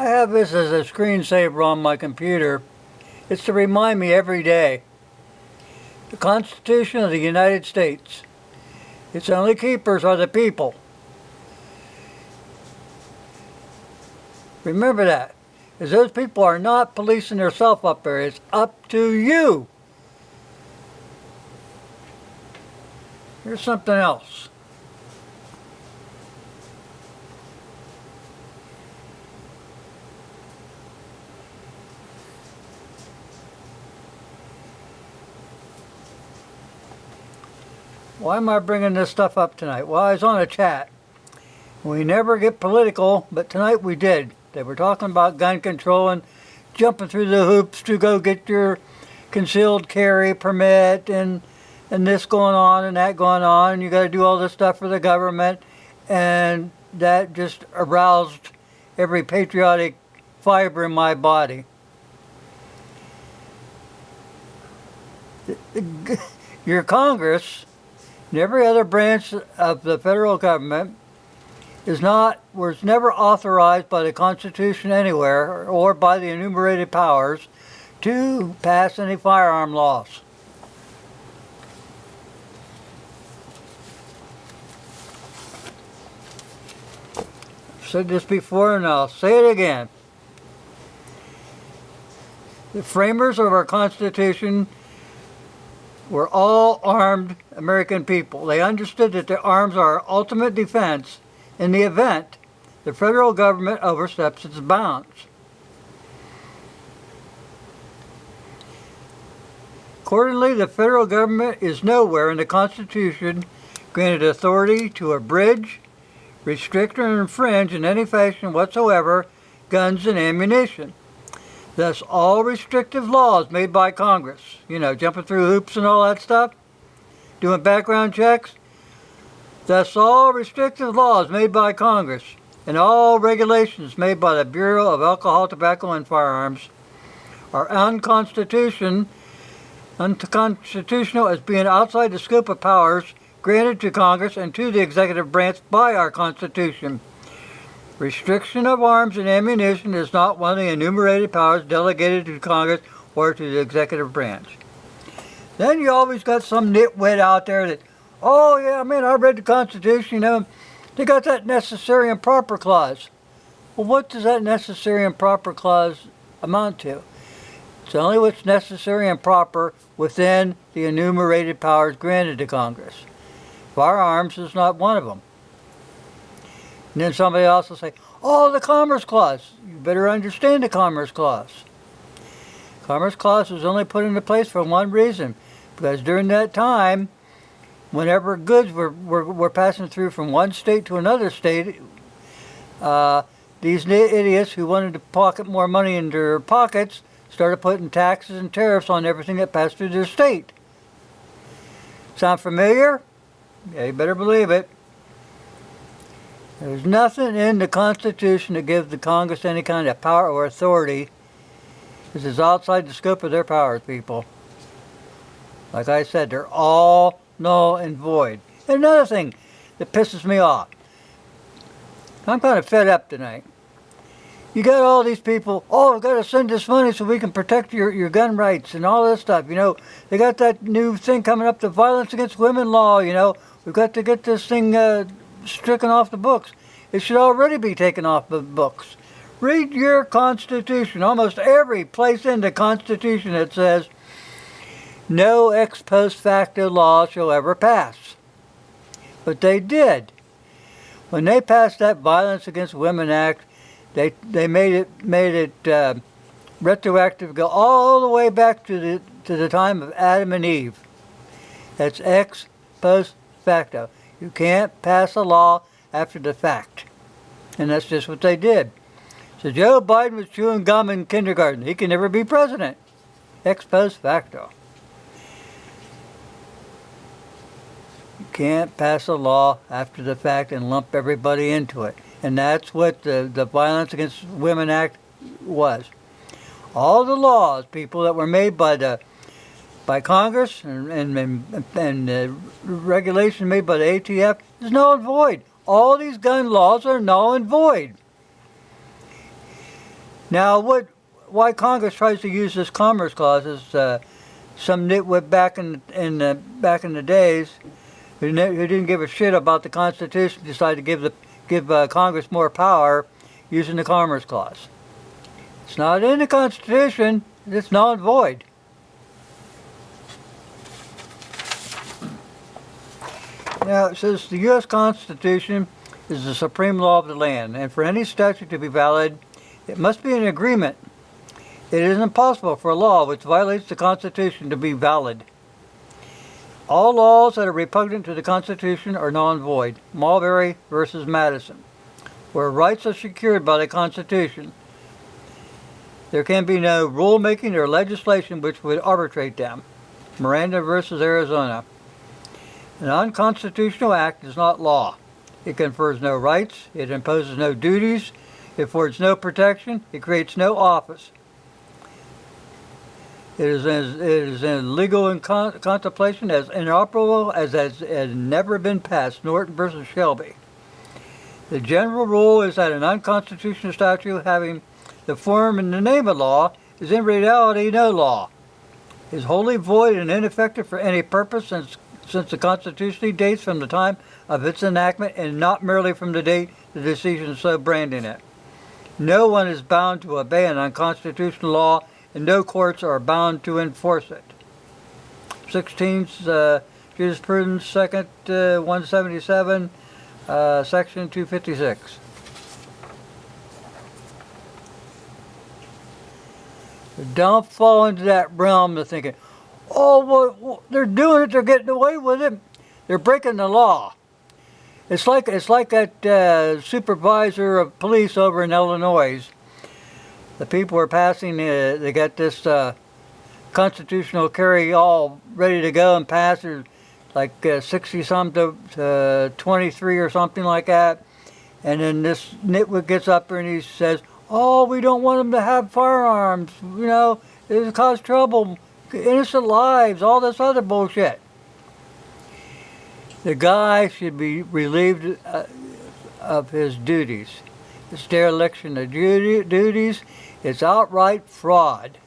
I have this as a screensaver on my computer. It's to remind me every day. The Constitution of the United States. Its only keepers are the people. Remember that. Because those people are not policing themselves up there. It's up to you. Here's something else. Why am I bringing this stuff up tonight? Well, I was on a chat. We never get political, but tonight we did. They were talking about gun control and jumping through the hoops to go get your concealed carry permit and this going on and that going on. And you got to do all this stuff for the government. And that just aroused every patriotic fiber in my body. Your Congress and every other branch of the federal government was never authorized by the Constitution anywhere or by the enumerated powers to pass any firearm laws. I've said this before and I'll say it again. The framers of our Constitution were all armed American people. They understood that the arms are our ultimate defense in the event the federal government oversteps its bounds. Accordingly, the federal government is nowhere in the Constitution granted authority to abridge, restrict, or infringe in any fashion whatsoever guns and ammunition. Thus, all restrictive laws made by Congress, jumping through hoops and all that stuff, doing background checks, thus all restrictive laws made by Congress and all regulations made by the Bureau of Alcohol, Tobacco, and Firearms are unconstitutional as being outside the scope of powers granted to Congress and to the executive branch by our Constitution. Restriction of arms and ammunition is not one of the enumerated powers delegated to Congress or to the executive branch. Then you always got some nitwit out there that, oh yeah, man, I read the Constitution, they got that necessary and proper clause. Well, what does that necessary and proper clause amount to? It's only what's necessary and proper within the enumerated powers granted to Congress. Firearms is not one of them. And then somebody else will say, oh, the Commerce Clause. You better understand the Commerce Clause. Commerce Clause was only put into place for one reason. Because during that time, whenever goods were passing through from one state to another state, these idiots who wanted to pocket more money into their pockets started putting taxes and tariffs on everything that passed through their state. Sound familiar? Yeah, you better believe it. There's nothing in the Constitution that gives the Congress any kind of power or authority. This is outside the scope of their powers, people. Like I said, they're all null and void. And another thing that pisses me off. I'm kind of fed up tonight. You got all these people, oh, we've got to send this money so we can protect your gun rights and all this stuff. They got that new thing coming up, the Violence Against Women law, We've got to get this thing stricken off the books. It should already be taken off the books. Read your Constitution. Almost every place in the Constitution it says, no ex post facto law shall ever pass. But they did. When they passed that Violence Against Women Act, they made it retroactive, go all the way back to the time of Adam and Eve. That's ex post facto. You can't pass a law after the fact. And that's just what they did. So Joe Biden was chewing gum in kindergarten. He can never be president. Ex post facto. You can't pass a law after the fact and lump everybody into it. And that's what the Violence Against Women Act was. All the laws, people, that were made by Congress and regulation made by the ATF is null and void. All these gun laws are null and void. Now, why Congress tries to use this Commerce Clause is some nitwit back in the days who didn't give a shit about the Constitution decided to give Congress more power using the Commerce Clause. It's not in the Constitution. It's null and void. Now, it says the U.S. Constitution is the supreme law of the land, and for any statute to be valid, it must be an agreement. It is impossible for a law which violates the Constitution to be valid. All laws that are repugnant to the Constitution are null and void. Marbury versus Madison. Where rights are secured by the Constitution, there can be no rulemaking or legislation which would arbitrate them. Miranda versus Arizona. An unconstitutional act is not law. It confers no rights. It imposes no duties. It affords no protection. It creates no office. It is in legal contemplation as inoperable as has never been passed. Norton versus Shelby. The general rule is that an unconstitutional statute having the form and the name of law is in reality no law. It is wholly void and ineffective for any purpose since the Constitution dates from the time of its enactment and not merely from the date the decision so branding it. No one is bound to obey an unconstitutional law, and no courts are bound to enforce it. 16th Jurisprudence, 2nd 177, Section 256. Don't fall into that realm of thinking, oh, well, they're doing it, they're getting away with it. They're breaking the law. It's like that supervisor of police over in Illinois. The people are passing, they got this constitutional carry all ready to go and pass. There's like 60-something to 23 or something like that. And then this nitwit gets up there and he says, oh, we don't want them to have firearms. You know, it'll cause trouble, innocent lives, all this other bullshit. The guy should be relieved of his duties. It's dereliction of duties. It's outright fraud.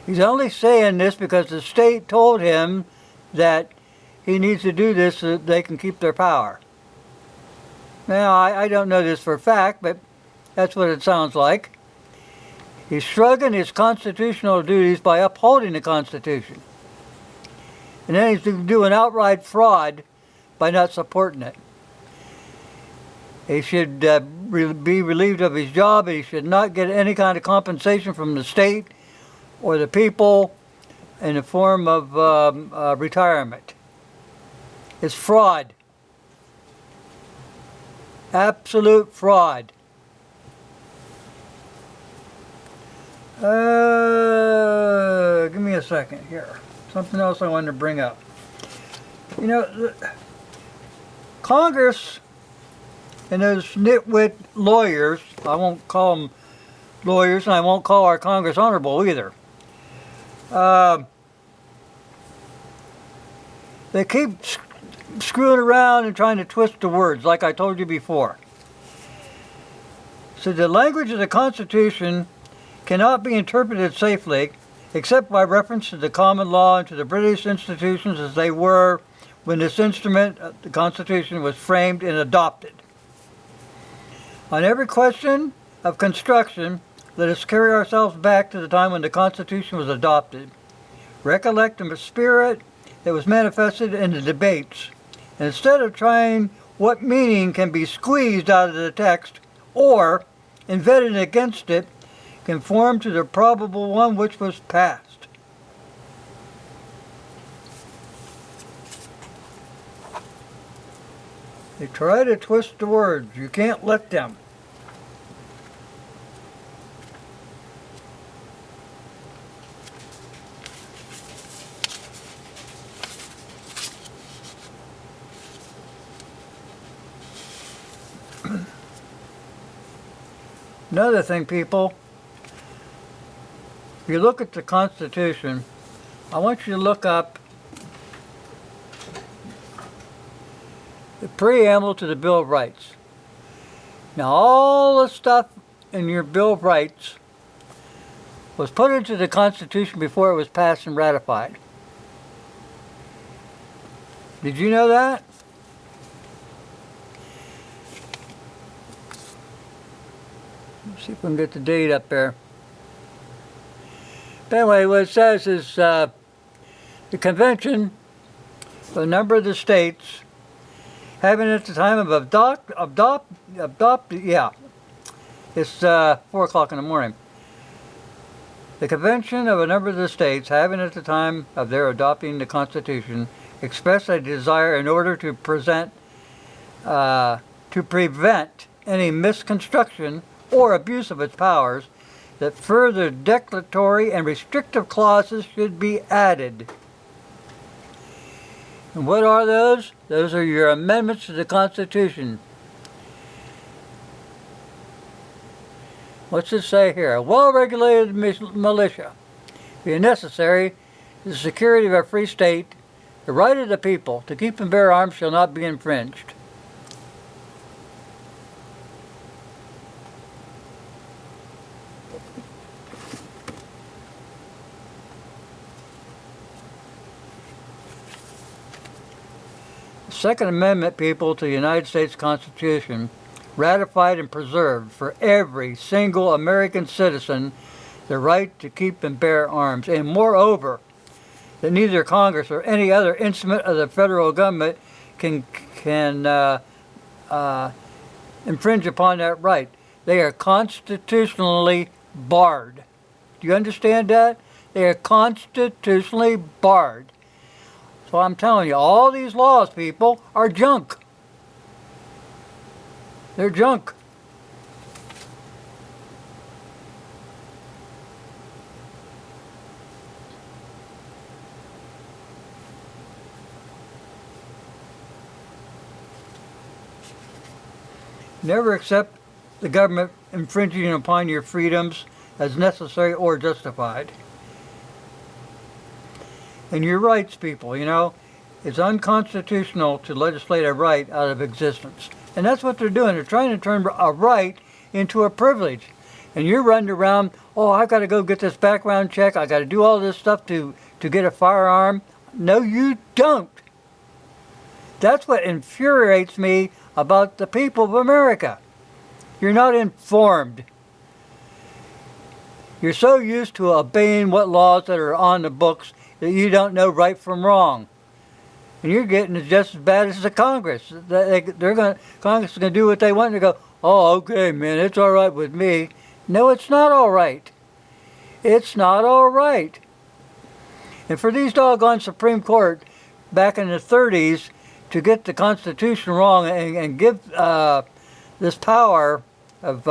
He's only saying this because the state told him that he needs to do this so that they can keep their power. Now, I don't know this for a fact, but that's what it sounds like. He's shrugging his constitutional duties by upholding the Constitution. And then he's doing outright fraud by not supporting it. He should be relieved of his job. He should not get any kind of compensation from the state or the people in the form of retirement. It's fraud. Absolute fraud. Give me a second here. Something else I wanted to bring up. You know, Congress and those nitwit lawyers, I won't call them lawyers, and I won't call our Congress honorable either. They keep screwing around and trying to twist the words, like I told you before. So the language of the Constitution cannot be interpreted safely except by reference to the common law and to the British institutions as they were when this instrument, the Constitution, was framed and adopted. On every question of construction, let us carry ourselves back to the time when the Constitution was adopted. Recollect the spirit that was manifested in the debates. And instead of trying what meaning can be squeezed out of the text or invented against it, conform to the probable one which was passed. They try to twist the words. You can't let them. Another thing, people, if you look at the Constitution, I want you to look up the preamble to the Bill of Rights. Now, all the stuff in your Bill of Rights was put into the Constitution before it was passed and ratified. Did you know that? Let's see if we can get the date up there. But anyway, what it says is the convention, a number of the states, having at the time of it's 4 o'clock in the morning. The convention of a number of the states, having at the time of their adopting the Constitution, expressed a desire in order to prevent any misconstruction or abuse of its powers, that further declaratory and restrictive clauses should be added. And what are those? Those are your amendments to the Constitution. What's it say here? A well-regulated militia, being necessary to the security of a free state, the right of the people to keep and bear arms shall not be infringed. The Second Amendment, people, to the United States Constitution, ratified and preserved for every single American citizen the right to keep and bear arms, and moreover, that neither Congress or any other instrument of the federal government can infringe upon that right. They are constitutionally barred. Do you understand that? They are constitutionally barred. So I'm telling you, all these laws, people, are junk. They're junk. Never accept the government infringing upon your freedoms as necessary or justified. And your rights, people, you know, it's unconstitutional to legislate a right out of existence. And that's what they're doing. They're trying to turn a right into a privilege. And you're running around, oh, I've got to go get this background check. I got to do all this stuff to get a firearm. No, you don't. That's what infuriates me about the people of America. You're not informed. You're so used to obeying what laws that are on the books that you don't know right from wrong. And you're getting it just as bad as the Congress. Congress is going to do what they want and go, oh, okay, man, it's all right with me. No, it's not all right. It's not all right. And for these doggone Supreme Court back in the 30s to get the Constitution wrong and give this power of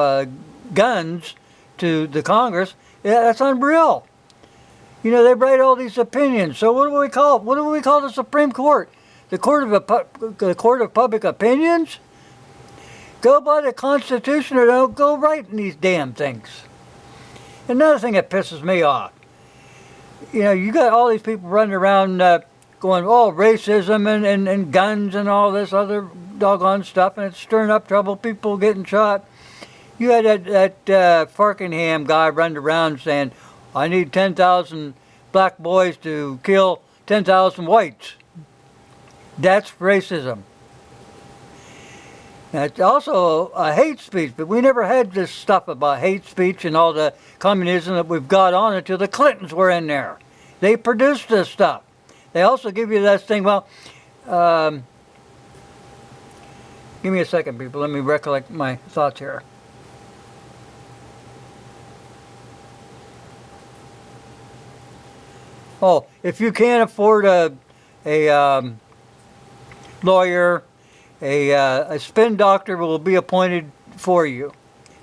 guns to the Congress, yeah, that's unreal. You know, they write all these opinions. So what do we call it? What do we call the Supreme Court? The Court of Public Opinions? Go by the Constitution or don't go writing these damn things. Another thing that pisses me off. You know, you got all these people running around going, oh, racism and guns and all this other doggone stuff, and it's stirring up trouble, people getting shot. You had that Farkingham guy running around saying, I need 10,000 black boys to kill 10,000 whites. That's racism. Now, it's also a hate speech, but we never had this stuff about hate speech and all the communism that we've got on until the Clintons were in there. They produced this stuff. They also give you that thing, well, give me a second, people. Let me recollect my thoughts here. Oh, if you can't afford a lawyer, a spin doctor will be appointed for you.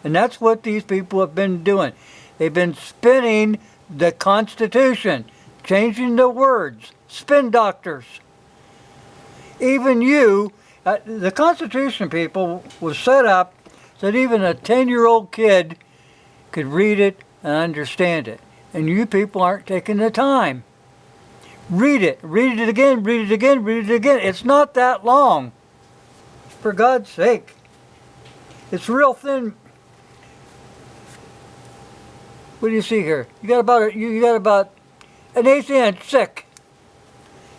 And that's what these people have been doing. They've been spinning the Constitution, changing the words, spin doctors. Even you, the Constitution, people, was set up so that even a 10-year-old kid could read it and understand it. And you people aren't taking the time. Read it again, read it again, read it again. It's not that long. For God's sake. It's real thin What do you see here? You got about an eighth inch thick.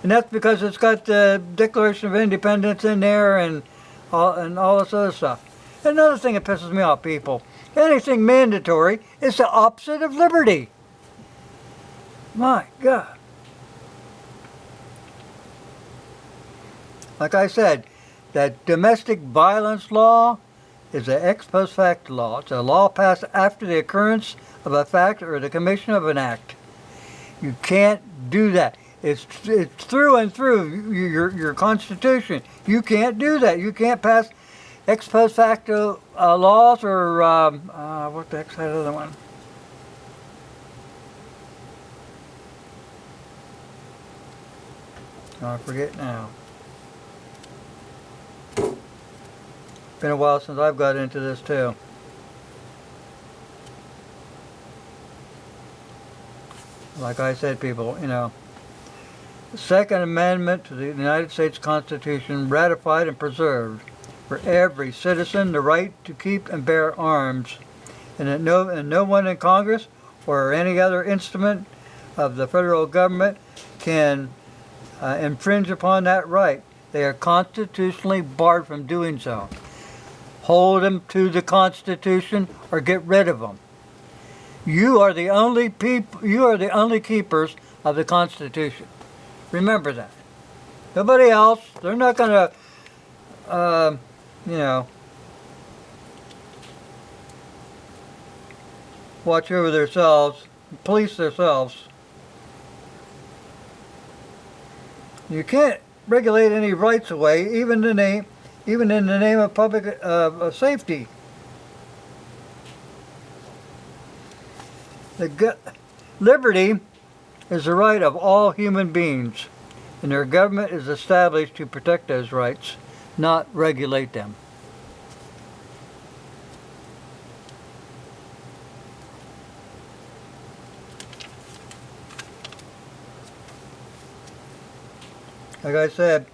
And that's because it's got the Declaration of Independence in there and all this other stuff. Another thing that pisses me off, people. Anything mandatory is the opposite of liberty. My God. Like I said, that domestic violence law is an ex post facto law. It's a law passed after the occurrence of a fact or the commission of an act. You can't do that. It's through and through your Constitution. You can't do that. You can't pass ex post facto laws or what the heck's that other one? Oh, I forget now. Been a while since I've got into this too. Like I said, people, you know, the Second Amendment to the United States Constitution ratified and preserved for every citizen the right to keep and bear arms, and that no one in Congress or any other instrument of the federal government can infringe upon that right. They are constitutionally barred from doing so. Hold them to the Constitution or get rid of them. You are the only people. You are the only keepers of the Constitution. Remember that. Nobody else. They're not going to, you know, watch over themselves, police themselves. You can't regulate any rights away, even in the name of public safety. Liberty is the right of all human beings, and their government is established to protect those rights, not regulate them. Like I said,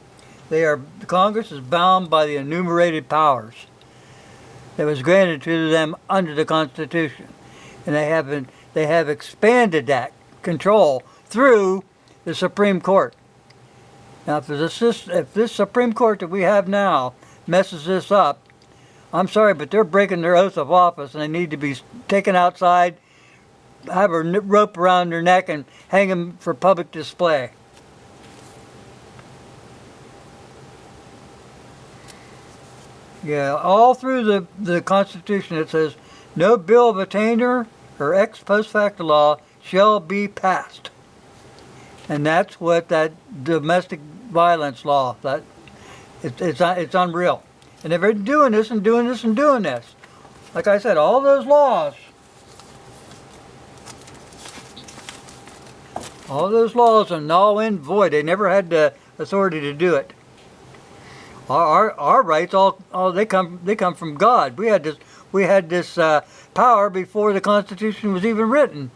Congress is bound by the enumerated powers that was granted to them under the Constitution, and they have expanded that control through the Supreme Court. Now, if this Supreme Court that we have now messes this up, I'm sorry, but they're breaking their oath of office, and they need to be taken outside, have a rope around their neck, and hang them for public display. Yeah, all through the Constitution it says, no bill of attainder or ex post facto law shall be passed. And that's what that domestic violence law, that it's unreal. And they've been doing this and doing this and doing this. Like I said, all those laws are null and void. They never had the authority to do it. Our rights they come from God. We had this power before the Constitution was even written.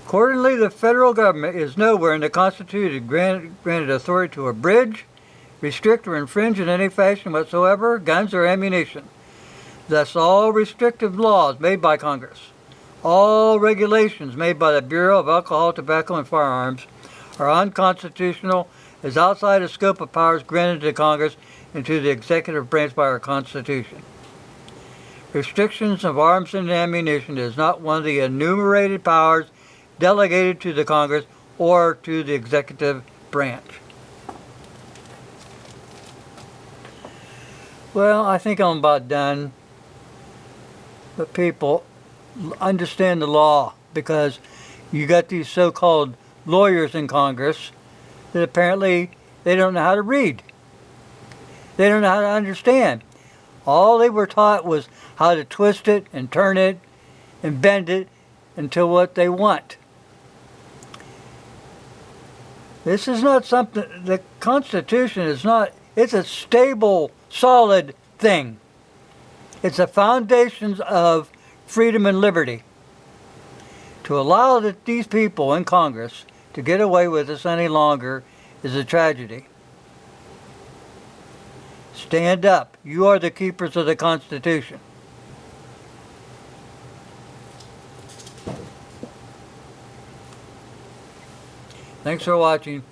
Accordingly, the federal government is nowhere in the Constitution granted authority to abridge, restrict, or infringe in any fashion whatsoever guns or ammunition. Thus, all restrictive laws made by Congress, all regulations made by the Bureau of Alcohol, Tobacco, and Firearms are unconstitutional, is outside the scope of powers granted to Congress and to the executive branch by our Constitution. Restrictions of arms and ammunition is not one of the enumerated powers delegated to the Congress or to the executive branch. Well, I think I'm about done. But people, understand the law, because you got these so-called lawyers in Congress that apparently they don't know how to read. They don't know how to understand. All they were taught was how to twist it and turn it and bend it into what they want. This is not something, the Constitution is not, it's a stable, solid thing. It's the foundations of freedom and liberty. To allow these people in Congress to get away with this any longer is a tragedy. Stand up. You are the keepers of the Constitution. Thanks for watching.